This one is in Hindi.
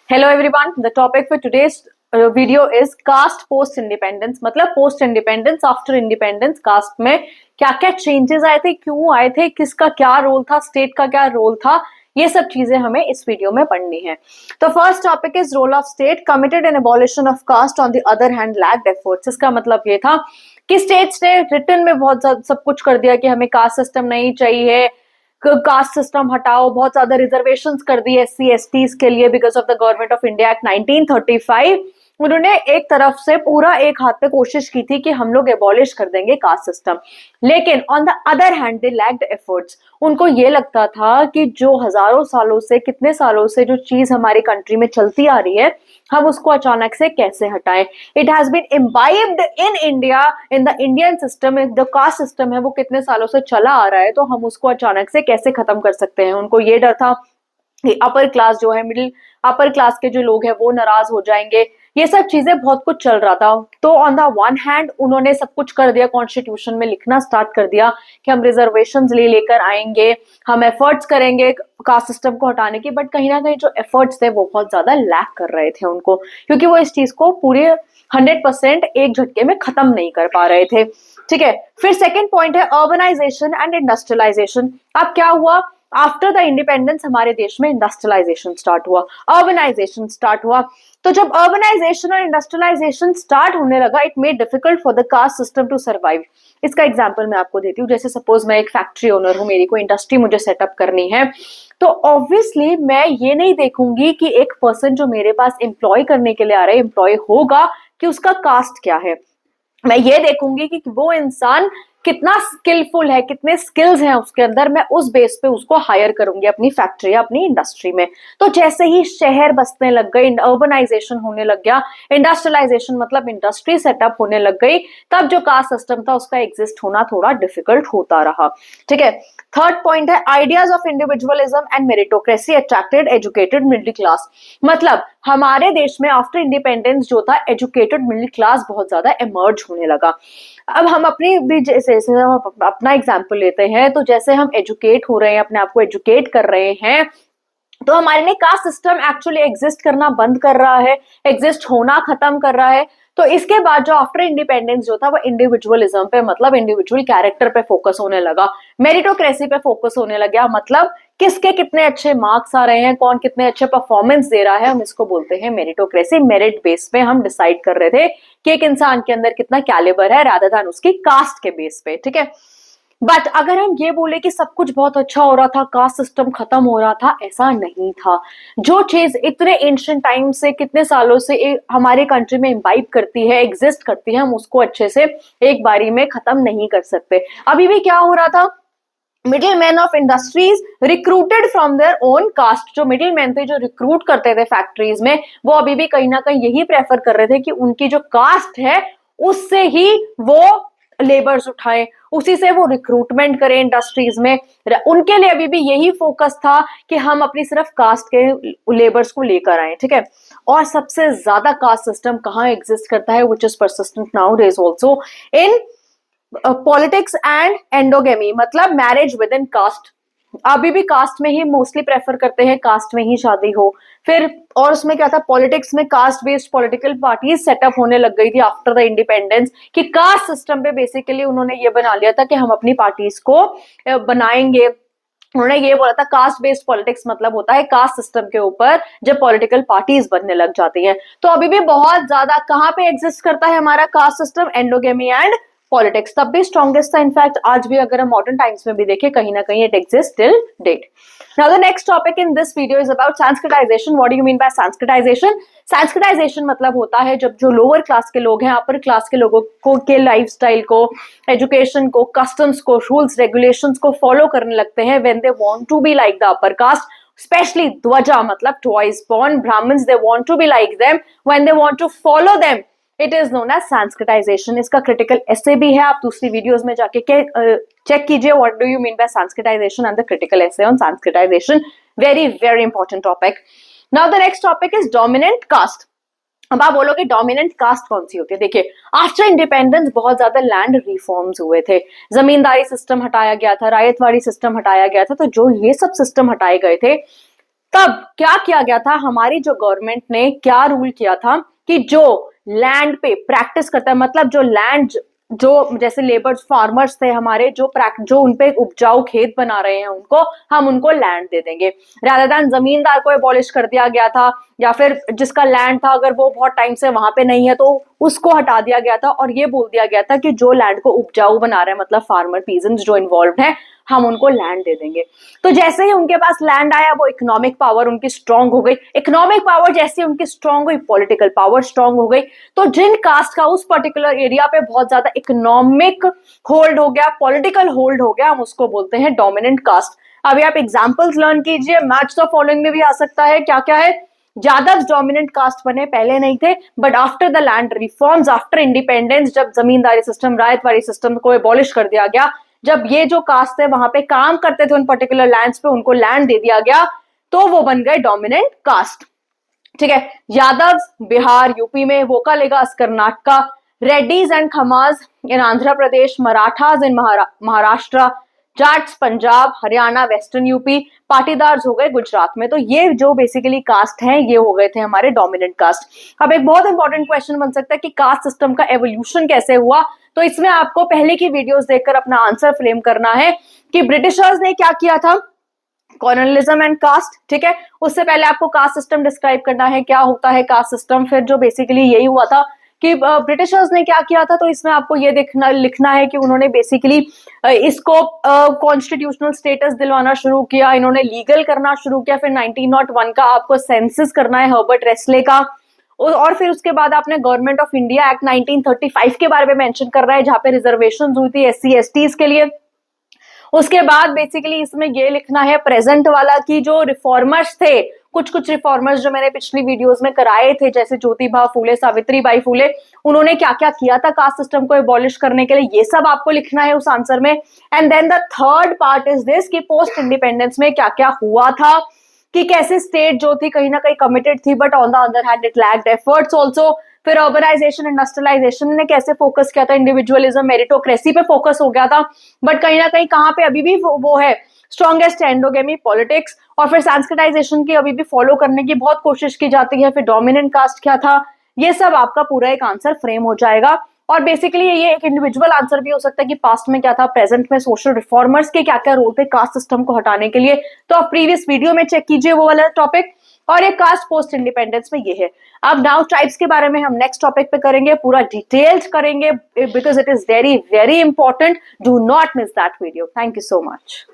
Hello everyone. The topic for today's video is caste post independence. मतलब post independence, after independence caste में क्या क्या changes आए थे, क्यों आए थे, किसका क्या रोल था, स्टेट का क्या रोल था, ये सब चीजें हमें इस वीडियो में पढ़नी है। तो first topic is role of state committed in abolition of caste on the other hand lacked efforts. इसका मतलब ये था कि स्टेट्स ने रिटर्न में बहुत सब कुछ कर दिया कि हमें कास्ट सिस्टम नहीं चाहिए, कास्ट सिस्टम हटाओ, बहुत ज्यादा रिजर्वेशंस कर दी SC STs के लिए because of the government of India act 1935। उन्होंने एक तरफ से पूरा एक हाथ पे कोशिश की थी कि हम लोग एबॉलिश कर देंगे कास्ट सिस्टम, लेकिन on the other hand they lacked efforts. उनको ये लगता था कि जो हजारों सालों से, कितने सालों से जो चीज हमारी कंट्री में चलती आ रही है, हम उसको अचानक से कैसे हटाएं। It has been imbibed in India, in the Indian system, जो कास्ट सिस्टम है वो कितने सालों से चला आ रहा है, तो हम उसको अचानक से कैसे खत्म कर सकते हैं। उनको ये डर था कि अपर क्लास जो है, मिडिल अपर क्लास के जो लोग हैं वो नाराज हो जाएंगे, ये सब चीजें बहुत कुछ चल रहा था। तो ऑन द वन हैंड उन्होंने सब कुछ कर दिया, कॉन्स्टिट्यूशन में लिखना स्टार्ट कर दिया कि हम रिजर्वेशंस लेकर आएंगे, हम एफर्ट्स करेंगे कास्ट सिस्टम को हटाने की, बट कहीं ना कहीं जो एफर्ट्स थे वो बहुत ज्यादा लैक कर रहे थे उनको, क्योंकि वो इस चीज को पूरे 100% एक झटके में खत्म नहीं कर पा रहे थे। ठीक है, फिर सेकेंड पॉइंट है अर्बनाइजेशन एंड इंडस्ट्रियलाइजेशन। अब क्या हुआ, आफ्टर द इंडिपेंडेंस हमारे देश में इंडस्ट्रियलाइजेशन स्टार्ट हुआ, अर्बनाइजेशन स्टार्ट हुआ। तो जब अर्बनाइजेशन और इंडस्ट्रियलाइजेशन स्टार्ट होने लगा, it made difficult for the caste system to survive. इसका एग्जांपल मैं आपको देती हूँ। जैसे सपोज मैं एक फैक्ट्री ओनर हूँ, मेरी कोई इंडस्ट्री मुझे सेटअप करनी है, तो ऑब्वियसली मैं ये नहीं देखूंगी कि एक पर्सन जो मेरे पास एम्प्लॉय करने के लिए आ रहा है, एम्प्लॉय होगा, कि उसका कास्ट क्या है। मैं ये देखूंगी कि वो इंसान कितना स्किलफुल है, कितने स्किल्स हैं उसके अंदर, मैं उस बेस पे उसको हायर करूंगी अपनी फैक्ट्री या अपनी इंडस्ट्री में। तो जैसे ही शहर बसने लग गए, अर्बनाइजेशन होने लग गया, इंडस्ट्रियलाइजेशन मतलब इंडस्ट्री सेटअप होने लग गई, तब जो कास्ट सिस्टम था उसका एग्जिस्ट होना थोड़ा डिफिकल्ट होता रहा। ठीक है, थर्ड पॉइंट है ideas of individualism and meritocracy attracted educated middle class. मतलब हमारे देश में आफ्टर इंडिपेंडेंस जो था, एजुकेटेड मिडिल क्लास बहुत ज्यादा इमर्ज होने लगा। अब हम अपनी भी जैसे हम अपना एग्जाम्पल लेते हैं, तो जैसे हम एजुकेट हो रहे हैं, अपने आप को एजुकेट कर रहे हैं, तो हमारे लिए कास्ट सिस्टम एक्चुअली एग्जिस्ट करना बंद कर रहा है, एग्जिस्ट होना खत्म कर रहा है। तो इसके बाद जो आफ्टर इंडिपेंडेंस जो था वो इंडिविजुअलिज्म पे, मतलब इंडिविजुअल कैरेक्टर पे फोकस होने लगा, मेरिटोक्रेसी पे फोकस होने लग गया। मतलब किसके कितने अच्छे मार्क्स आ रहे हैं, कौन कितने अच्छे परफॉर्मेंस दे रहा है, हम इसको बोलते हैं मेरिटोक्रेसी। मेरिट बेस पे हम डिसाइड कर रहे थे कि एक इंसान के अंदर कितना कैलिबर है, रादर देन उसकी कास्ट के बेस पे। ठीक है, बट अगर हम ये बोले कि सब कुछ बहुत अच्छा हो रहा था, कास्ट सिस्टम खत्म हो रहा था, ऐसा नहीं था। जो चीज इतने एंशिएंट टाइम से, कितने सालों से हमारे कंट्री में इम्बाइब करती है, एग्जिस्ट करती है, हम उसको अच्छे से एक बारी में खत्म नहीं कर सकते। अभी भी क्या हो रहा था, middle man of industries recruited from their own caste. जो मिडिल मैन थे, जो रिक्रूट करते थे फैक्ट्रीज में, वो अभी भी कहीं ना कहीं यही प्रेफर कर रहे थे कि उनकी जो कास्ट है उससे ही वो लेबर्स उठाएं, उसी से वो रिक्रूटमेंट करें इंडस्ट्रीज में। उनके लिए अभी भी यही फोकस था कि हम अपनी सिर्फ कास्ट के लेबर्स को लेकर आए। ठीक है, और सबसे ज्यादा कास्ट सिस्टम कहाँ एग्जिस्ट करता है, which is persistent nowadays also in politics and endogamy, मतलब मैरिज विद इन कास्ट। अभी भी कास्ट में ही मोस्टली प्रेफर करते हैं, कास्ट में ही शादी हो। फिर और उसमें क्या था, पॉलिटिक्स में caste based political parties setup होने लग गई थी आफ्टर द इंडिपेंडेंस, कि कास्ट सिस्टम पे बेसिकली उन्होंने ये बना लिया था कि हम अपनी पार्टीज को बनाएंगे। उन्होंने ये बोला था कास्ट बेस्ड पॉलिटिक्स मतलब होता है कास्ट सिस्टम के ऊपर जब पॉलिटिकल पार्टीज बनने लग जाती हैं। तो अभी भी बहुत ज्यादा कहाँ पे एग्जिस्ट करता है हमारा caste system, endogamy and politics. तब भी स्ट्रॉन्गेस्ट था, इनफैक्ट आज भी अगर हम मॉडर्न टाइम्स में भी देखें, कहीं ना कहीं it exist till date. Now the next topic in this video is about Sanskritisation. What do you mean by Sanskritisation? Sanskritisation मतलब होता है जब जो लोअर क्लास के लोग हैं, अपर क्लास के लोगों को के लाइफस्टाइल को, एजुकेशन को, कस्टम्स को, रूल्स रेगुलेशंस को फॉलो करने लगते हैं when they want to be like the upper caste. Specially ध्वजा मतलब twice born Brahmans, they want to be like them when they want to follow them, it is known as Sanskritisation. इसका क्रिटिकल एसे भी है, आप दूसरी वीडियोस में जाके चेक कीजिए what do you mean by Sanskritisation and the critical essay on Sanskritisation. Very very important topic. Now the next topic is dominant caste. अब आप बोलोगे डोमिनेंट कास्ट कौन सी होती है? देखिए, आफ्टर इंडिपेंडेंस बहुत ज्यादा लैंड रिफॉर्म्स हुए थे, जमींदारी सिस्टम हटाया गया था, रायतवाड़ी सिस्टम हटाया गया था। तो जो ये सब सिस्टम हटाए गए थे, तब क्या किया गया था, हमारी जो गवर्नमेंट ने क्या रूल किया था कि जो लैंड पे प्रैक्टिस करता है, मतलब जो लैंड, जो जैसे लेबर्स फार्मर्स थे हमारे, जो उनपे उपजाऊ खेत बना रहे हैं, उनको हम उनको लैंड दे देंगे। रादर दैन जमींदार को एबॉलिश कर दिया गया था, या फिर जिसका लैंड था अगर वो बहुत टाइम से वहां पे नहीं है तो उसको हटा दिया गया था, और ये बोल दिया गया था कि जो लैंड को उपजाऊ बना रहे हैं, मतलब फार्मर पीजेंट्स जो इन्वॉल्व है, हम उनको लैंड दे देंगे। तो जैसे ही उनके पास लैंड आया, वो इकोनॉमिक पावर उनकी स्ट्रांग हो गई। इकोनॉमिक पावर जैसे उनकी स्ट्रांग हुई, पॉलिटिकल पावर स्ट्रांग हो गई। तो जिन कास्ट का उस पर्टिकुलर एरिया पे बहुत ज्यादा इकोनॉमिक होल्ड हो गया, पॉलिटिकल होल्ड हो गया, हम उसको बोलते हैं डोमिनेंट कास्ट। अभी आप एग्जाम्पल्स लर्न कीजिए, मैच द फॉलोइंग में भी आ सकता है। क्या क्या है? यादव डोमिनेंट कास्ट बने, पहले नहीं थे, but after the land reforms, after independence, जब जमींदारी सिस्टम, रायतवाड़ी सिस्टम को एबॉलिश कर दिया गया, जब ये जो कास्ट है वहां पे काम करते थे उन पर्टिकुलर लैंड्स पे, उनको लैंड दे दिया गया, तो वो बन गए डोमिनेंट कास्ट। ठीक है, यादव बिहार यूपी में, Vokkaligas Karnataka, Reddys and Kammas in Andhra Pradesh, Marathas in Maharashtra, Jats Punjab, Haryana, western UP, Patidars हो गए गुजरात में। तो ये जो बेसिकली कास्ट हैं, ये हो गए थे हमारे डोमिनेंट कास्ट। अब एक बहुत इंपॉर्टेंट क्वेश्चन बन सकता है कि कास्ट सिस्टम का एवोल्यूशन कैसे हुआ। तो इसमें आपको पहले की वीडियोस देखकर अपना आंसर फ्रेम करना है कि ब्रिटिशर्स ने क्या किया था, कॉलोनियलिज्म एंड कास्ट। ठीक है, उससे पहले आपको कास्ट सिस्टम डिस्क्राइब करना है, क्या होता है कास्ट सिस्टम। फिर जो बेसिकली यही हुआ था कि ब्रिटिशर्स ने क्या किया था, तो इसमें आपको ये लिखना है कि उन्होंने बेसिकली इसको कॉन्स्टिट्यूशनल स्टेटस दिलवाना शुरू किया, इन्होंने लीगल करना शुरू किया। फिर 1901 का आपको सेंसस करना है हर्बर्ट रेस्ले का, और फिर उसके बाद आपने गवर्नमेंट ऑफ इंडिया एक्ट 1935 के बारे में मेंशन कर रहा है, जहां पे रिजर्वेशन हुई थी SC STs के लिए। उसके बाद बेसिकली इसमें ये लिखना है प्रेजेंट वाला कि जो रिफॉर्मर्स थे, कुछ कुछ रिफॉर्मर्स जो मैंने पिछली वीडियोस में कराए थे, जैसे ज्योतिबा फूले, सावित्रीबाई फूले, उन्होंने क्या क्या किया था कास्ट सिस्टम को एबॉलिश करने के लिए, ये सब आपको लिखना है उस आंसर में। And then the third part is this कि पोस्ट इंडिपेंडेंस में क्या क्या हुआ था, कि कैसे स्टेट जो थी कहीं ना कहीं कमिटेड थी, but on the other hand it lacked efforts also. फिर अर्बनाइजेशन, इंडस्ट्रियलाइजेशन ने कैसे फोकस किया था, इंडिविजुअलिज्म, मेरिटोक्रेसी पे फोकस हो गया था, बट कहीं ना कहीं कहाँ पे अभी भी वो है, स्ट्रॉन्गेस्ट एंडोगेमी, पॉलिटिक्स। और फिर संस्कृताइजेशन की अभी भी फॉलो करने की बहुत कोशिश की जाती है। फिर डोमिनेंट कास्ट क्या था, ये सब आपका पूरा एक आंसर फ्रेम हो जाएगा। और बेसिकली ये एक इंडिविजुअल आंसर भी हो सकता है कि पास्ट में क्या था, प्रेजेंट में सोशल रिफॉर्मर्स के क्या क्या रोल थे कास्ट सिस्टम को हटाने के लिए। तो आप प्रीवियस वीडियो में चेक कीजिए वो वाला टॉपिक। और ये कास्ट पोस्ट इंडिपेंडेंस में ये है। अब नाउ ट्राइब्स के बारे में हम नेक्स्ट टॉपिक पे करेंगे, पूरा डिटेल्ड करेंगे, because it is very very important. Do not miss that video. Thank you so much.